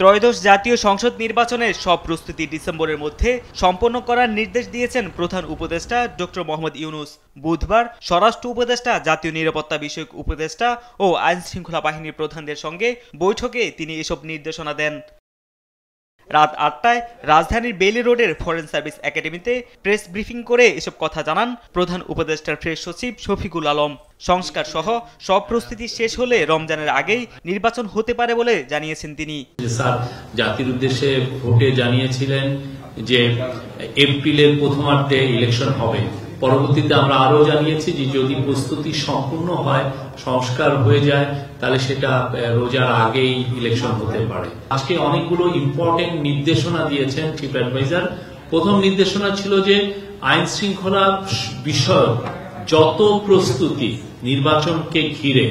ত্রয়োদশ জাতীয় সংসদ নির্বাচনের সব প্রস্তুতি ডিসেম্বরের মধ্যে সম্পন্ন করার নির্দেশ দিয়েছেন প্রধান উপদেষ্টা ডক্টর মোহাম্মদ ইউনূস। বুধবার স্বরাষ্ট্র উপদেষ্টা, জাতীয় নিরাপত্তা বিষয়ক উপদেষ্টা ও আইনশৃঙ্খলা বাহিনীর প্রধানদের সঙ্গে বৈঠকে তিনি এসব নির্দেশনা দেন। রাত ৮টায় রাজধানীর বেইলি রোডের ফরেন সার্ভিস একাডেমিতে প্রেস ব্রিফিং করে এসব কথা জানান প্রধান উপদেষ্টার প্রেস সচিব শফিকুল আলম। সংস্কার সহ সব প্রস্তুতি শেষ হলে রমজানের আগেই নির্বাচন হতে পারে বলে জানিয়েছেন তিনি। স্যার জাতির উদ্দেশ্যে ভোটে জানিয়েছিলেন যে এপ্রিলের প্রথমার্ধে ইলেকশন হবে। পরবর্তীতে আমরা আরো জানিয়েছি যে যদি প্রস্তুতি সম্পূর্ণ হয়, সংস্কার হয়ে যায়, তাহলে সেটা রোজার আগেই ইলেকশন হতে পারে। আজকে অনেকগুলো ইম্পর্টেন্ট নির্দেশনা দিয়েছেন চিফ অ্যাডভাইজার। প্রথম নির্দেশনা ছিল যে আইন শৃঙ্খলা বিষয়ক যত প্রস্তুতি নির্বাচনকে ঘিরে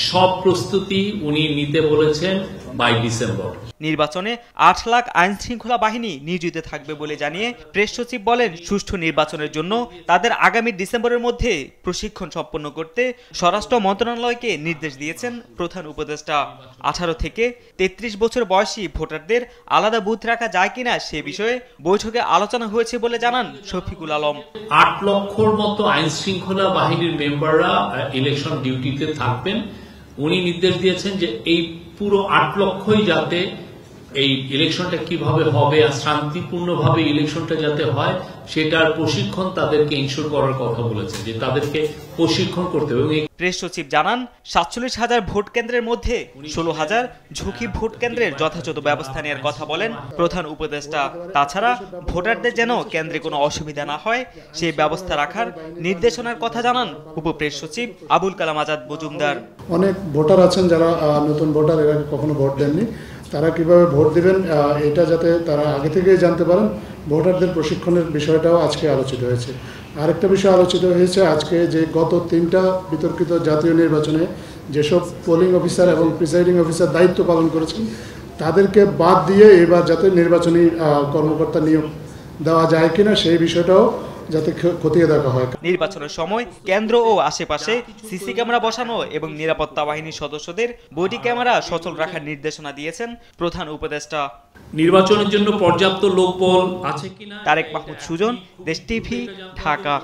সব প্রস্তুতি উনি নিতে বলেছেন বাই ডিসেম্বর। নির্বাচনে ৮ লাখ আইন শৃঙ্খলা বাহিনী নিয়োজিত থাকবে বলে জানিয়ে প্রেস সচিব বলেন, সুষ্ঠু নির্বাচনের জন্য তাদের আগামী ডিসেম্বরের মধ্যে প্রশিক্ষণ সম্পন্ন করতে স্বরাষ্ট্র মন্ত্রণালয়কে নির্দেশ দিয়েছেন প্রধান উপদেষ্টা। 18 থেকে 33 বছর বয়সী ভোটারদের আলাদা বুথ রাখা যায় কিনা সে বিষয়ে বৈঠকে আলোচনা হয়েছে বলে জানান শফিকুল আলম। ৮ লক্ষর মতো আইন শৃঙ্খলা বাহিনীর মেম্বাররা ইলেকশন ডিউটিতে থাকবেন। উনি নির্দেশ দিয়েছেন যে এই পুরো ৮ লক্ষই যাতে এই ইলেকশনটা কিভাবে হবে আর শান্তিপূর্ণভাবে ইলেকশনটা যাতে হয় সেটার প্রশিক্ষণ তাদেরকে ইনশিওর করার কথা বলেছেন, যে তাদেরকে প্রশিক্ষণ করতে হবে। প্রেস সচিব জানান, ৪৭,০০০ ভোট কেন্দ্রের মধ্যে ১৬,০০০ ঝুঁকি ভোট কেন্দ্রের যথাযথ ব্যবস্থা নেওয়ার কথা বলেন প্রধান উপদেষ্টা। তাছাড়া ভোটারদের যেন কেন্দ্রে কোনো অসুবিধা না হয় সেই ব্যবস্থা রাখার নির্দেশনার কথা জানান উপপ্রেস সচিব আবুল কালাম আজাদ মজুমদার। অনেক ভোটার আছেন যারা নতুন ভোটার, এর আগে কখনো ভোট দেননি, তারা কিভাবে ভোট দিবেন এটা যাতে তারা আগে থেকেই জানতে পারেন, ভোটারদের প্রশিক্ষণের বিষয়টাও আজকে আলোচিত হয়েছে। আরেকটা বিষয় আলোচিত হয়েছে আজকে, যে গত 3টা বিতর্কিত জাতীয় নির্বাচনে যেসব পোলিং অফিসার এবং প্রিসাইডিং অফিসার দায়িত্ব পালন করেছেন তাদেরকে বাদ দিয়ে এবার যাতে নির্বাচনী কর্মকর্তা নিয়োগ দেওয়া যায় কিনা সেই বিষয়টাও যাতে খতিয়ে দেখা হয়। নির্বাচনের সময় কেন্দ্র ও আশেপাশে সিসি ক্যামেরা বসানো এবং নিরাপত্তা বাহিনীর সদস্যদের বডি ক্যামেরা সচল রাখার নির্দেশনা দিয়েছেন প্রধান উপদেষ্টা। নির্বাচনের জন্য পর্যাপ্ত লোকবল আছে কিনা। তারেক মাহমুদ সুজন, দেশ টিভি, ঢাকা।